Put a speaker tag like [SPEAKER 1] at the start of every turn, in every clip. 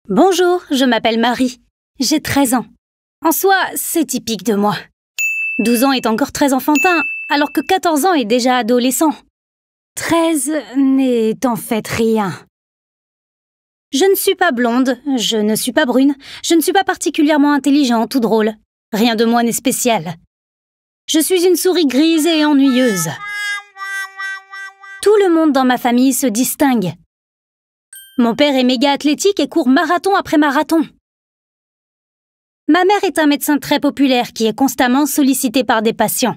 [SPEAKER 1] Bonjour, je m'appelle Marie. J'ai 13 ans. En soi, c'est typique de moi. 12 ans est encore très enfantin, alors que 14 ans est déjà adolescent. 13 n'est en fait rien. Je ne suis pas blonde, je ne suis pas brune, je ne suis pas particulièrement intelligente ou drôle. Rien de moi n'est spécial. Je suis une souris grise et ennuyeuse. Tout le monde dans ma famille se distingue. Mon père est méga athlétique et court marathon après marathon. Ma mère est un médecin très populaire qui est constamment sollicité par des patients.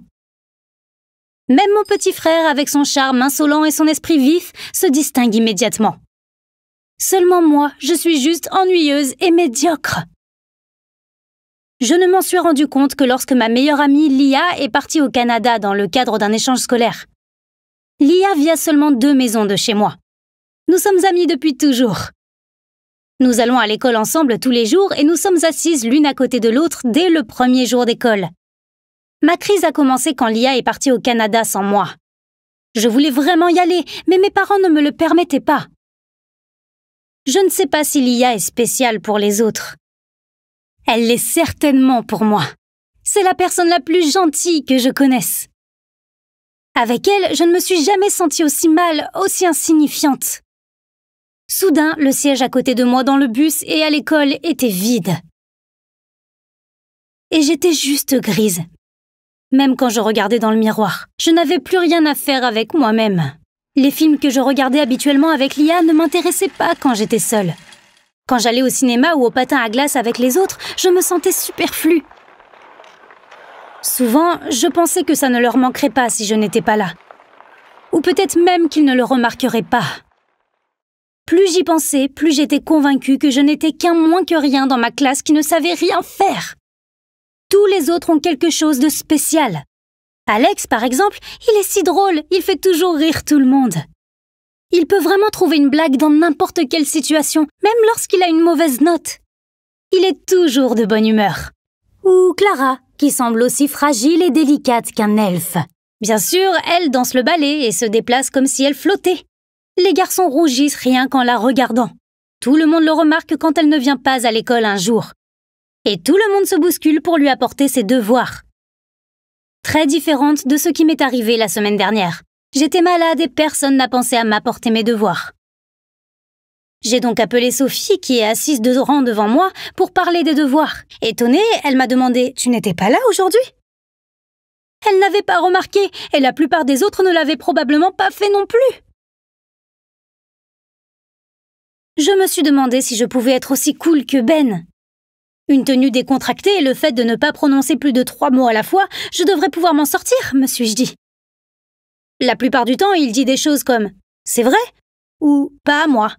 [SPEAKER 1] Même mon petit frère, avec son charme insolent et son esprit vif, se distingue immédiatement. Seulement moi, je suis juste ennuyeuse et médiocre. Je ne m'en suis rendu compte que lorsque ma meilleure amie, Lia, est partie au Canada dans le cadre d'un échange scolaire. Lia vit à seulement 2 maisons de chez moi. Nous sommes amies depuis toujours. Nous allons à l'école ensemble tous les jours et nous sommes assises l'une à côté de l'autre dès le premier jour d'école. Ma crise a commencé quand Lia est partie au Canada sans moi. Je voulais vraiment y aller, mais mes parents ne me le permettaient pas. Je ne sais pas si Lia est spéciale pour les autres. Elle l'est certainement pour moi. C'est la personne la plus gentille que je connaisse. Avec elle, je ne me suis jamais sentie aussi mal, aussi insignifiante. Soudain, le siège à côté de moi dans le bus et à l'école était vide. Et j'étais juste grise. Même quand je regardais dans le miroir, je n'avais plus rien à faire avec moi-même. Les films que je regardais habituellement avec Lia ne m'intéressaient pas quand j'étais seule. Quand j'allais au cinéma ou au patin à glace avec les autres, je me sentais superflue. Souvent, je pensais que ça ne leur manquerait pas si je n'étais pas là. Ou peut-être même qu'ils ne le remarqueraient pas. Plus j'y pensais, plus j'étais convaincue que je n'étais qu'un moins que rien dans ma classe qui ne savait rien faire. Tous les autres ont quelque chose de spécial. Alex, par exemple, il est si drôle, il fait toujours rire tout le monde. Il peut vraiment trouver une blague dans n'importe quelle situation, même lorsqu'il a une mauvaise note. Il est toujours de bonne humeur. Ou Clara, qui semble aussi fragile et délicate qu'un elfe. Bien sûr, elle danse le ballet et se déplace comme si elle flottait. Les garçons rougissent rien qu'en la regardant. Tout le monde le remarque quand elle ne vient pas à l'école un jour. Et tout le monde se bouscule pour lui apporter ses devoirs. Très différente de ce qui m'est arrivé la semaine dernière. J'étais malade et personne n'a pensé à m'apporter mes devoirs. J'ai donc appelé Sophie, qui est assise 2 rangs devant moi, pour parler des devoirs. Étonnée, elle m'a demandé « Tu n'étais pas là aujourd'hui ?» Elle n'avait pas remarqué, et la plupart des autres ne l'avaient probablement pas fait non plus. Je me suis demandé si je pouvais être aussi cool que Ben. Une tenue décontractée et le fait de ne pas prononcer plus de 3 mots à la fois, je devrais pouvoir m'en sortir, me suis-je dit. La plupart du temps, il dit des choses comme « C'est vrai ?» ou « Pas à moi ».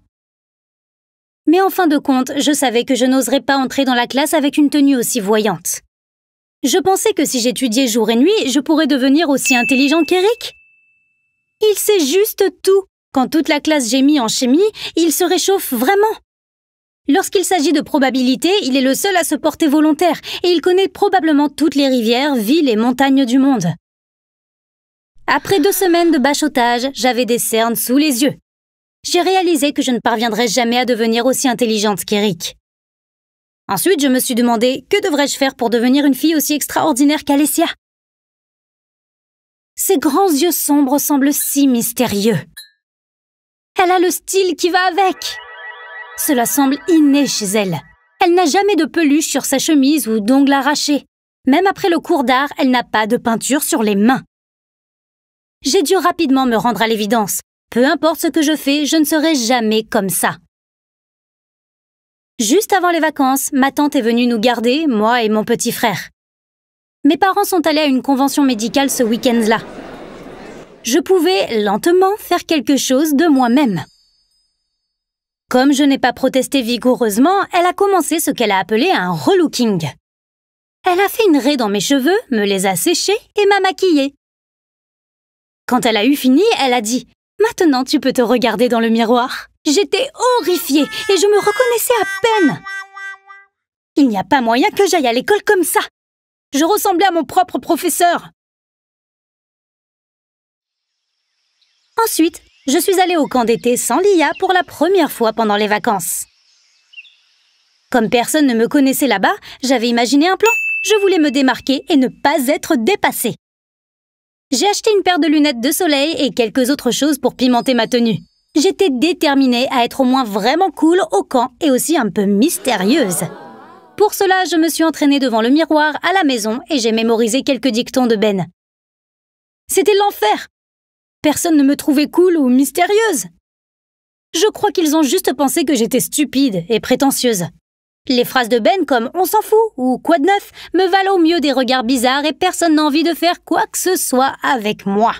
[SPEAKER 1] Mais en fin de compte, je savais que je n'oserais pas entrer dans la classe avec une tenue aussi voyante. Je pensais que si j'étudiais jour et nuit, je pourrais devenir aussi intelligent qu'Eric. Il sait juste tout. Quand toute la classe gémit en chimie, il se réchauffe vraiment. Lorsqu'il s'agit de probabilité, il est le seul à se porter volontaire et il connaît probablement toutes les rivières, villes et montagnes du monde. Après 2 semaines de bachotage, j'avais des cernes sous les yeux. J'ai réalisé que je ne parviendrais jamais à devenir aussi intelligente qu'Eric. Ensuite, je me suis demandé que devrais-je faire pour devenir une fille aussi extraordinaire qu'Alessia. Ses grands yeux sombres semblent si mystérieux. Elle a le style qui va avec. Cela semble inné chez elle. Elle n'a jamais de peluche sur sa chemise ou d'ongles arrachés. Même après le cours d'art, elle n'a pas de peinture sur les mains. J'ai dû rapidement me rendre à l'évidence. Peu importe ce que je fais, je ne serai jamais comme ça. Juste avant les vacances, ma tante est venue nous garder, moi et mon petit frère. Mes parents sont allés à une convention médicale ce week-end-là. Je pouvais, lentement, faire quelque chose de moi-même. Comme je n'ai pas protesté vigoureusement, elle a commencé ce qu'elle a appelé un relooking. Elle a fait une raie dans mes cheveux, me les a séchés et m'a maquillée. Quand elle a eu fini, elle a dit « Maintenant, tu peux te regarder dans le miroir. » J'étais horrifiée et je me reconnaissais à peine. Il n'y a pas moyen que j'aille à l'école comme ça. Je ressemblais à mon propre professeur. Ensuite, je suis allée au camp d'été sans Lia pour la première fois pendant les vacances. Comme personne ne me connaissait là-bas, j'avais imaginé un plan. Je voulais me démarquer et ne pas être dépassée. J'ai acheté une paire de lunettes de soleil et quelques autres choses pour pimenter ma tenue. J'étais déterminée à être au moins vraiment cool au camp et aussi un peu mystérieuse. Pour cela, je me suis entraînée devant le miroir à la maison et j'ai mémorisé quelques dictons de Ben. C'était l'enfer! Personne ne me trouvait cool ou mystérieuse. Je crois qu'ils ont juste pensé que j'étais stupide et prétentieuse. Les phrases de Ben comme « on s'en fout » ou « quoi de neuf » me valent au mieux des regards bizarres et personne n'a envie de faire quoi que ce soit avec moi.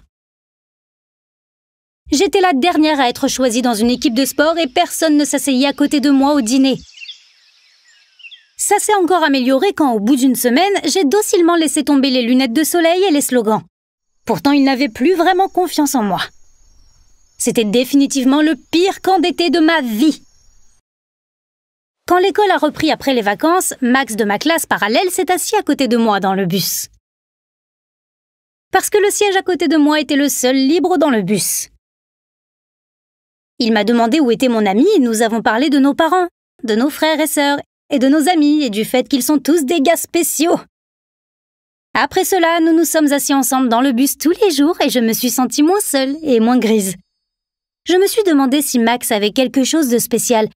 [SPEAKER 1] J'étais la dernière à être choisie dans une équipe de sport et personne ne s'asseyait à côté de moi au dîner. Ça s'est encore amélioré quand, au bout d'une semaine, j'ai docilement laissé tomber les lunettes de soleil et les slogans. Pourtant, ils n'avaient plus vraiment confiance en moi. C'était définitivement le pire camp d'été de ma vie. Quand l'école a repris après les vacances, Max de ma classe parallèle s'est assis à côté de moi dans le bus. Parce que le siège à côté de moi était le seul libre dans le bus. Il m'a demandé où était mon ami et nous avons parlé de nos parents, de nos frères et sœurs, et de nos amis et du fait qu'ils sont tous des gars spéciaux. Après cela, nous nous sommes assis ensemble dans le bus tous les jours et je me suis sentie moins seule et moins grise. Je me suis demandé si Max avait quelque chose de spécial.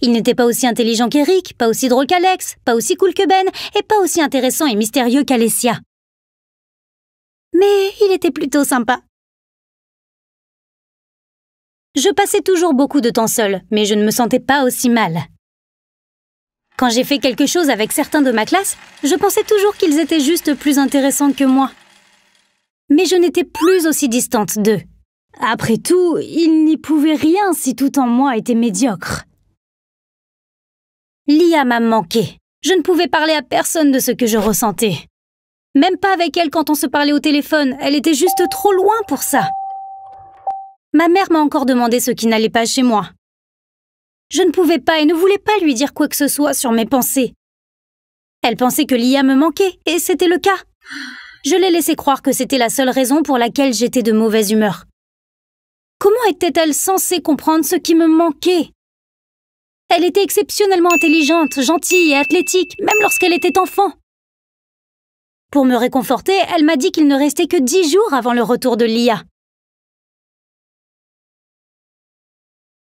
[SPEAKER 1] Il n'était pas aussi intelligent qu'Eric, pas aussi drôle qu'Alex, pas aussi cool que Ben, et pas aussi intéressant et mystérieux qu'Alessia. Mais il était plutôt sympa. Je passais toujours beaucoup de temps seule, mais je ne me sentais pas aussi mal. Quand j'ai fait quelque chose avec certains de ma classe, je pensais toujours qu'ils étaient juste plus intéressants que moi. Mais je n'étais plus aussi distante d'eux. Après tout, ils n'y pouvaient rien si tout en moi était médiocre. Lia m'a manqué. Je ne pouvais parler à personne de ce que je ressentais. Même pas avec elle quand on se parlait au téléphone, elle était juste trop loin pour ça. Ma mère m'a encore demandé ce qui n'allait pas chez moi. Je ne pouvais pas et ne voulais pas lui dire quoi que ce soit sur mes pensées. Elle pensait que Lia me manquait, et c'était le cas. Je l'ai laissé croire que c'était la seule raison pour laquelle j'étais de mauvaise humeur. Comment était-elle censée comprendre ce qui me manquait ? Elle était exceptionnellement intelligente, gentille et athlétique, même lorsqu'elle était enfant. Pour me réconforter, elle m'a dit qu'il ne restait que 10 jours avant le retour de Lia.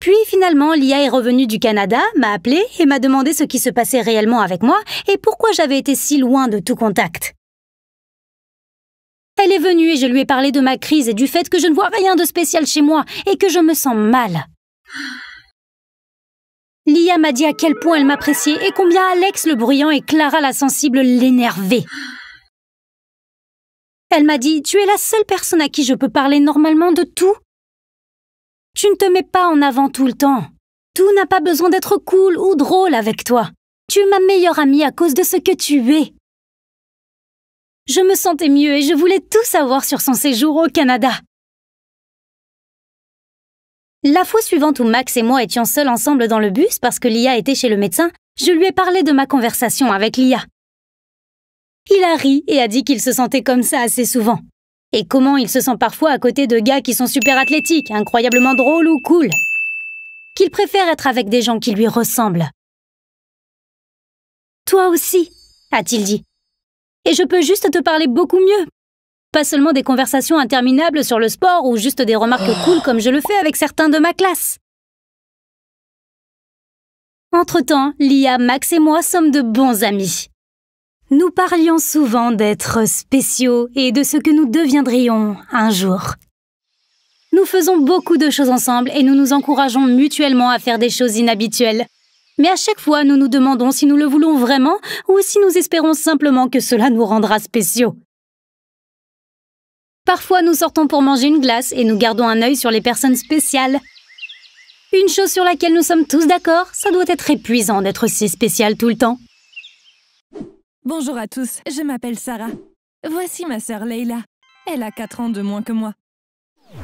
[SPEAKER 1] Puis finalement, Lia est revenue du Canada, m'a appelée et m'a demandé ce qui se passait réellement avec moi et pourquoi j'avais été si loin de tout contact. Elle est venue et je lui ai parlé de ma crise et du fait que je ne vois rien de spécial chez moi et que je me sens mal. Lia m'a dit à quel point elle m'appréciait et combien Alex le bruyant et Clara la sensible l'énervaient. Elle m'a dit « Tu es la seule personne à qui je peux parler normalement de tout. Tu ne te mets pas en avant tout le temps. Tout n'a pas besoin d'être cool ou drôle avec toi. Tu es ma meilleure amie à cause de ce que tu es. » Je me sentais mieux et je voulais tout savoir sur son séjour au Canada. La fois suivante où Max et moi étions seuls ensemble dans le bus parce que Lia était chez le médecin, je lui ai parlé de ma conversation avec Lia. Il a ri et a dit qu'il se sentait comme ça assez souvent. Et comment il se sent parfois à côté de gars qui sont super athlétiques, incroyablement drôles ou cool. Qu'il préfère être avec des gens qui lui ressemblent. « Toi aussi », a-t-il dit. « Et je peux juste te parler beaucoup mieux. Pas seulement des conversations interminables sur le sport ou juste des remarques cool comme je le fais avec certains de ma classe. » Entre-temps, Lia, Max et moi sommes de bons amis. Nous parlions souvent d'être spéciaux et de ce que nous deviendrions un jour. Nous faisons beaucoup de choses ensemble et nous nous encourageons mutuellement à faire des choses inhabituelles. Mais à chaque fois, nous nous demandons si nous le voulons vraiment ou si nous espérons simplement que cela nous rendra spéciaux. Parfois, nous sortons pour manger une glace et nous gardons un œil sur les personnes spéciales. Une chose sur laquelle nous sommes tous d'accord, ça doit être épuisant d'être si spécial tout le temps.
[SPEAKER 2] Bonjour à tous, je m'appelle Sarah. Voici ma sœur Leila. Elle a 4 ans de moins que moi.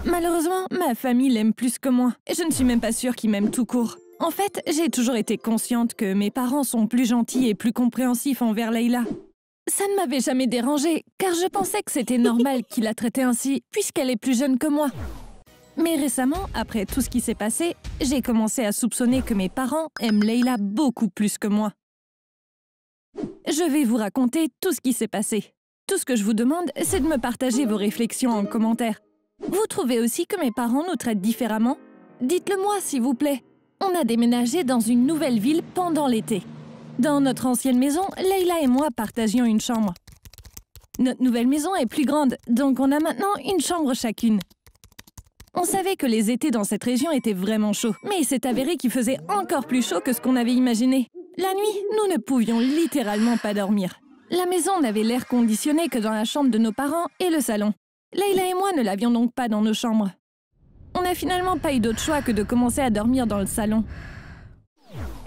[SPEAKER 2] Malheureusement, ma famille l'aime plus que moi. Je ne suis même pas sûre qu'ils m'aiment tout court. En fait, j'ai toujours été consciente que mes parents sont plus gentils et plus compréhensifs envers Leila. Ça ne m'avait jamais dérangée, car je pensais que c'était normal qu'ils la traitaient ainsi, puisqu'elle est plus jeune que moi. Mais récemment, après tout ce qui s'est passé, j'ai commencé à soupçonner que mes parents aiment Leila beaucoup plus que moi. Je vais vous raconter tout ce qui s'est passé. Tout ce que je vous demande, c'est de me partager vos réflexions en commentaire. Vous trouvez aussi que mes parents nous traitent différemment? Dites-le moi, s'il vous plaît. On a déménagé dans une nouvelle ville pendant l'été. Dans notre ancienne maison, Leila et moi partagions une chambre. Notre nouvelle maison est plus grande, donc on a maintenant une chambre chacune. On savait que les étés dans cette région étaient vraiment chauds, mais il s'est avéré qu'il faisait encore plus chaud que ce qu'on avait imaginé. La nuit, nous ne pouvions littéralement pas dormir. La maison n'avait l'air conditionné que dans la chambre de nos parents et le salon. Leila et moi ne l'avions donc pas dans nos chambres. On n'a finalement pas eu d'autre choix que de commencer à dormir dans le salon.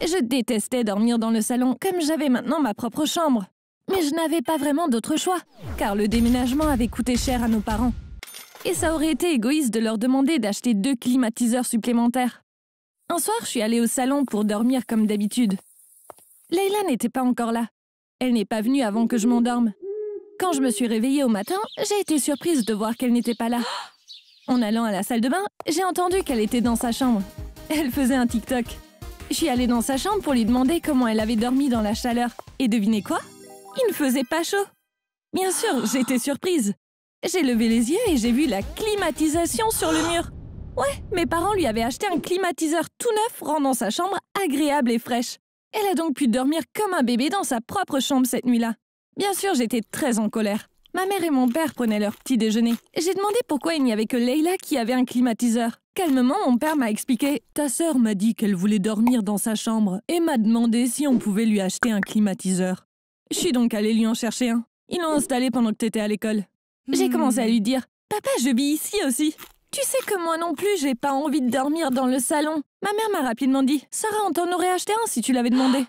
[SPEAKER 2] Je détestais dormir dans le salon, comme j'avais maintenant ma propre chambre. Mais je n'avais pas vraiment d'autre choix, car le déménagement avait coûté cher à nos parents. Et ça aurait été égoïste de leur demander d'acheter 2 climatiseurs supplémentaires. Un soir, je suis allée au salon pour dormir comme d'habitude. Leila n'était pas encore là. Elle n'est pas venue avant que je m'endorme. Quand je me suis réveillée au matin, j'ai été surprise de voir qu'elle n'était pas là. En allant à la salle de bain, j'ai entendu qu'elle était dans sa chambre. Elle faisait un TikTok. Je suis allée dans sa chambre pour lui demander comment elle avait dormi dans la chaleur. Et devinez quoi? Il ne faisait pas chaud. Bien sûr, j'étais surprise. J'ai levé les yeux et j'ai vu la climatisation sur le mur. Ouais, mes parents lui avaient acheté un climatiseur tout neuf rendant sa chambre agréable et fraîche. Elle a donc pu dormir comme un bébé dans sa propre chambre cette nuit-là. Bien sûr, j'étais très en colère. Ma mère et mon père prenaient leur petit déjeuner. J'ai demandé pourquoi il n'y avait que Leila qui avait un climatiseur. Calmement, mon père m'a expliqué « Ta sœur m'a dit qu'elle voulait dormir dans sa chambre et m'a demandé si on pouvait lui acheter un climatiseur. » Je suis donc allée lui en chercher un. Ils l'ont installé pendant que t'étais à l'école. J'ai commencé à lui dire « Papa, je vis ici aussi. Tu sais que moi non plus, j'ai pas envie de dormir dans le salon. » Ma mère m'a rapidement dit « Sarah, on t'en aurait acheté un si tu l'avais demandé. »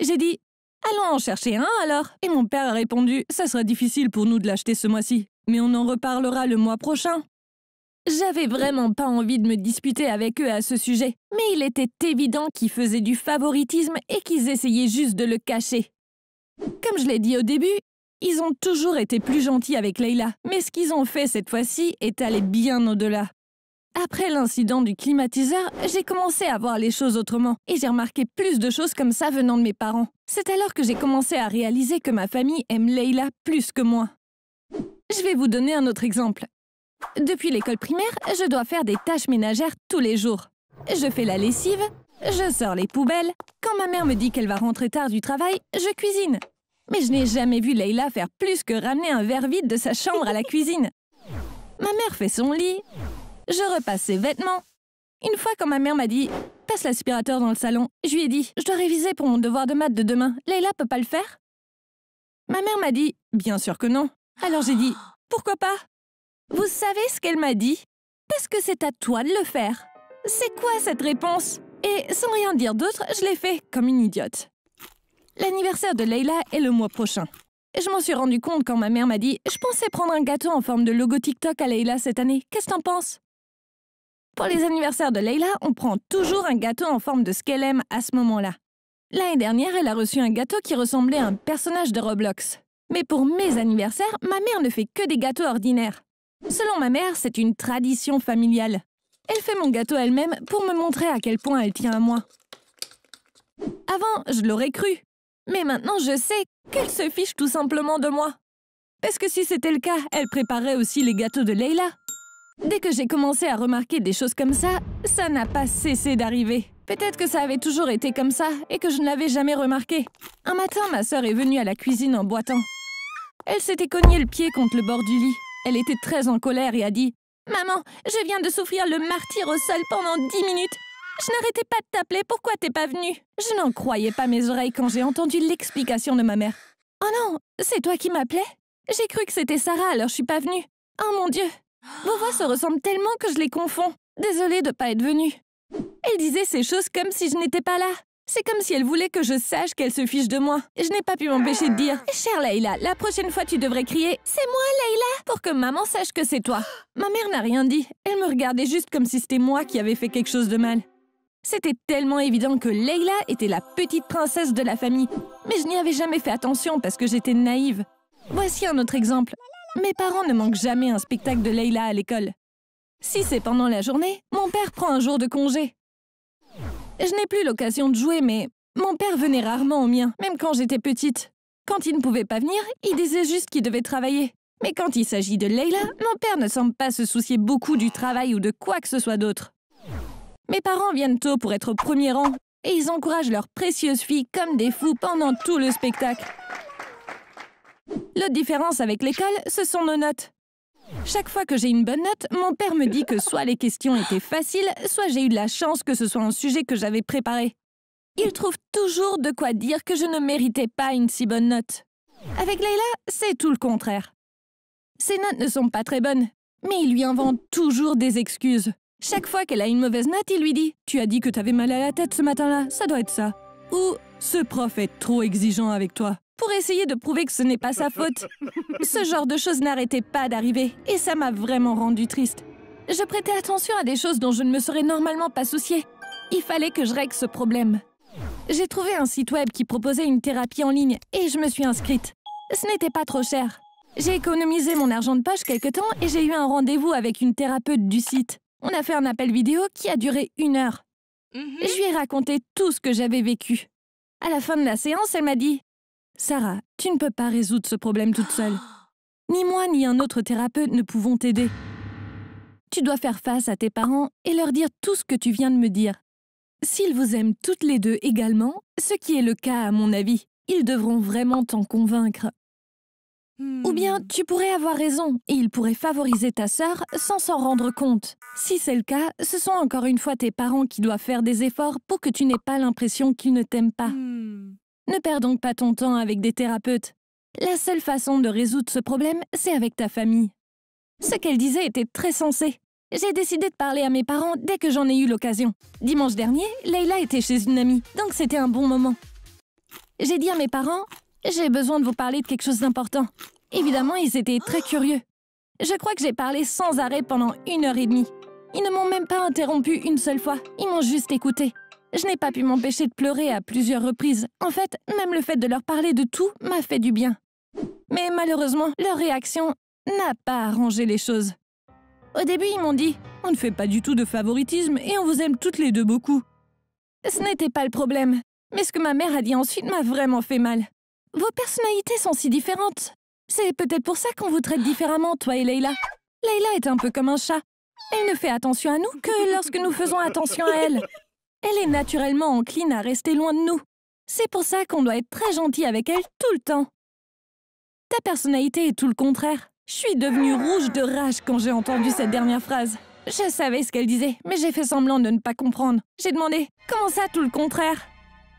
[SPEAKER 2] J'ai dit « Allons en chercher un alors. » Et mon père a répondu « Ça sera difficile pour nous de l'acheter ce mois-ci, mais on en reparlera le mois prochain. » J'avais vraiment pas envie de me disputer avec eux à ce sujet, mais il était évident qu'ils faisaient du favoritisme et qu'ils essayaient juste de le cacher. Comme je l'ai dit au début, ils ont toujours été plus gentils avec Leila, mais ce qu'ils ont fait cette fois-ci est allé bien au-delà. Après l'incident du climatiseur, j'ai commencé à voir les choses autrement et j'ai remarqué plus de choses comme ça venant de mes parents. C'est alors que j'ai commencé à réaliser que ma famille aime Leila plus que moi. Je vais vous donner un autre exemple. Depuis l'école primaire, je dois faire des tâches ménagères tous les jours. Je fais la lessive, je sors les poubelles. Quand ma mère me dit qu'elle va rentrer tard du travail, je cuisine. Mais je n'ai jamais vu Leila faire plus que ramener un verre vide de sa chambre à la cuisine. Ma mère fait son lit, je repasse ses vêtements. Une fois, quand ma mère m'a dit « Passe l'aspirateur dans le salon », je lui ai dit « Je dois réviser pour mon devoir de maths de demain. Leila peut pas le faire ?» Ma mère m'a dit « Bien sûr que non. » Alors j'ai dit « Pourquoi pas ?» Vous savez ce qu'elle m'a dit? Parce que c'est à toi de le faire. C'est quoi cette réponse? Et sans rien dire d'autre, je l'ai fait comme une idiote. L'anniversaire de Leila est le mois prochain. Je m'en suis rendu compte quand ma mère m'a dit « Je pensais prendre un gâteau en forme de logo TikTok à Leila cette année. Qu'est-ce que t'en penses ?» Pour les anniversaires de Leila, on prend toujours un gâteau en forme de ce qu'elle aime à ce moment-là. L'année dernière, elle a reçu un gâteau qui ressemblait à un personnage de Roblox. Mais pour mes anniversaires, ma mère ne fait que des gâteaux ordinaires. Selon ma mère, c'est une tradition familiale. Elle fait mon gâteau elle-même pour me montrer à quel point elle tient à moi. Avant, je l'aurais cru. Mais maintenant, je sais qu'elle se fiche tout simplement de moi. Parce que si c'était le cas, elle préparait aussi les gâteaux de Leila. Dès que j'ai commencé à remarquer des choses comme ça n'a pas cessé d'arriver. Peut-être que ça avait toujours été comme ça et que je ne l'avais jamais remarqué. Un matin, ma sœur est venue à la cuisine en boitant. Elle s'était cogné le pied contre le bord du lit. Elle était très en colère et a dit « Maman, je viens de souffrir le martyre au sol pendant 10 minutes. Je n'arrêtais pas de t'appeler, pourquoi t'es pas venue ?» Je n'en croyais pas mes oreilles quand j'ai entendu l'explication de ma mère. « Oh non, c'est toi qui m'appelais? J'ai cru que c'était Sarah, alors je suis pas venue. Oh mon Dieu, vos voix se ressemblent tellement que je les confonds. Désolée de pas être venue. » Elle disait ces choses comme si je n'étais pas là. C'est comme si elle voulait que je sache qu'elle se fiche de moi. Je n'ai pas pu m'empêcher de dire « Chère Leila, la prochaine fois tu devrais crier « C'est moi, Leila !» pour que maman sache que c'est toi. » Ma mère n'a rien dit. Elle me regardait juste comme si c'était moi qui avais fait quelque chose de mal. C'était tellement évident que Leila était la petite princesse de la famille. Mais je n'y avais jamais fait attention parce que j'étais naïve. Voici un autre exemple. Mes parents ne manquent jamais un spectacle de Leila à l'école. Si c'est pendant la journée, mon père prend un jour de congé. Je n'ai plus l'occasion de jouer, mais mon père venait rarement au mien, même quand j'étais petite. Quand il ne pouvait pas venir, il disait juste qu'il devait travailler. Mais quand il s'agit de Layla, mon père ne semble pas se soucier beaucoup du travail ou de quoi que ce soit d'autre. Mes parents viennent tôt pour être au premier rang, et ils encouragent leur précieuse fille comme des fous pendant tout le spectacle. L'autre différence avec l'école, ce sont nos notes. Chaque fois que j'ai une bonne note, mon père me dit que soit les questions étaient faciles, soit j'ai eu de la chance que ce soit un sujet que j'avais préparé. Il trouve toujours de quoi dire que je ne méritais pas une si bonne note. Avec Layla, c'est tout le contraire. Ses notes ne sont pas très bonnes, mais il lui invente toujours des excuses. Chaque fois qu'elle a une mauvaise note, il lui dit « Tu as dit que t'avais mal à la tête ce matin-là, ça doit être ça. » Ou « Ce prof est trop exigeant avec toi. » Pour essayer de prouver que ce n'est pas sa faute. Ce genre de choses n'arrêtait pas d'arriver, et ça m'a vraiment rendue triste. Je prêtais attention à des choses dont je ne me serais normalement pas souciée. Il fallait que je règle ce problème. J'ai trouvé un site web qui proposait une thérapie en ligne, et je me suis inscrite. Ce n'était pas trop cher. J'ai économisé mon argent de poche quelque temps, et j'ai eu un rendez-vous avec une thérapeute du site. On a fait un appel vidéo qui a duré 1 heure. Je lui ai raconté tout ce que j'avais vécu. À la fin de la séance, elle m'a dit « Sarah, tu ne peux pas résoudre ce problème toute seule. Ni moi ni un autre thérapeute ne pouvons t'aider. Tu dois faire face à tes parents et leur dire tout ce que tu viens de me dire. S'ils vous aiment toutes les deux également, ce qui est le cas à mon avis, ils devront vraiment t'en convaincre. Ou bien tu pourrais avoir raison et ils pourraient favoriser ta sœur sans s'en rendre compte. Si c'est le cas, ce sont encore une fois tes parents qui doivent faire des efforts pour que tu n'aies pas l'impression qu'ils ne t'aiment pas. Ne perds donc pas ton temps avec des thérapeutes. La seule façon de résoudre ce problème, c'est avec ta famille. » Ce qu'elle disait était très sensé. J'ai décidé de parler à mes parents dès que j'en ai eu l'occasion. Dimanche dernier, Layla était chez une amie, donc c'était un bon moment. J'ai dit à mes parents « J'ai besoin de vous parler de quelque chose d'important. » Évidemment, ils étaient très curieux. Je crois que j'ai parlé sans arrêt pendant 1h30. Ils ne m'ont même pas interrompu une seule fois, ils m'ont juste écouté. Je n'ai pas pu m'empêcher de pleurer à plusieurs reprises. En fait, même le fait de leur parler de tout m'a fait du bien. Mais malheureusement, leur réaction n'a pas arrangé les choses. Au début, ils m'ont dit « On ne fait pas du tout de favoritisme et on vous aime toutes les deux beaucoup. » Ce n'était pas le problème. Mais ce que ma mère a dit ensuite m'a vraiment fait mal. Vos personnalités sont si différentes. C'est peut-être pour ça qu'on vous traite différemment, toi et Layla. Layla est un peu comme un chat. Elle ne fait attention à nous que lorsque nous faisons attention à elle. Elle est naturellement encline à rester loin de nous. C'est pour ça qu'on doit être très gentil avec elle tout le temps. Ta personnalité est tout le contraire. Je suis devenue rouge de rage quand j'ai entendu cette dernière phrase. Je savais ce qu'elle disait, mais j'ai fait semblant de ne pas comprendre. J'ai demandé « Comment ça, tout le contraire ?»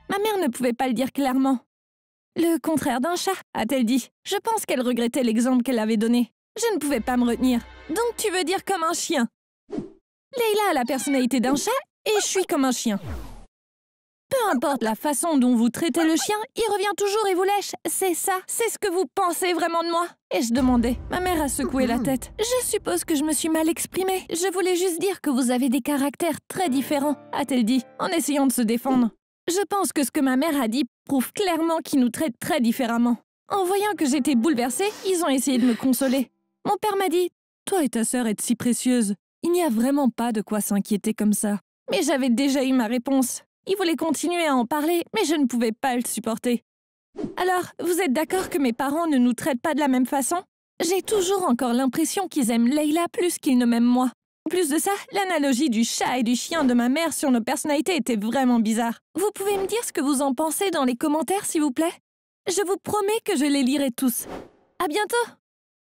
[SPEAKER 2] Ma mère ne pouvait pas le dire clairement. « Le contraire d'un chat », a-t-elle dit. Je pense qu'elle regrettait l'exemple qu'elle avait donné. Je ne pouvais pas me retenir. « Donc tu veux dire comme un chien ?» Layla a la personnalité d'un chat et je suis comme un chien. Peu importe la façon dont vous traitez le chien, il revient toujours et vous lèche. C'est ça, c'est ce que vous pensez vraiment de moi. Et je demandais. Ma mère a secoué la tête. Je suppose que je me suis mal exprimée. Je voulais juste dire que vous avez des caractères très différents, a-t-elle dit, en essayant de se défendre. Je pense que ce que ma mère a dit prouve clairement qu'ils nous traitent très différemment. En voyant que j'étais bouleversée, ils ont essayé de me consoler. Mon père m'a dit « Toi et ta sœur êtes si précieuses. Il n'y a vraiment pas de quoi s'inquiéter comme ça. » Mais j'avais déjà eu ma réponse. Il voulait continuer à en parler, mais je ne pouvais pas le supporter. Alors, vous êtes d'accord que mes parents ne nous traitent pas de la même façon? J'ai toujours encore l'impression qu'ils aiment Layla plus qu'ils ne m'aiment moi. En plus de ça, l'analogie du chat et du chien de ma mère sur nos personnalités était vraiment bizarre. Vous pouvez me dire ce que vous en pensez dans les commentaires, s'il vous plaît? Je vous promets que je les lirai tous. À bientôt!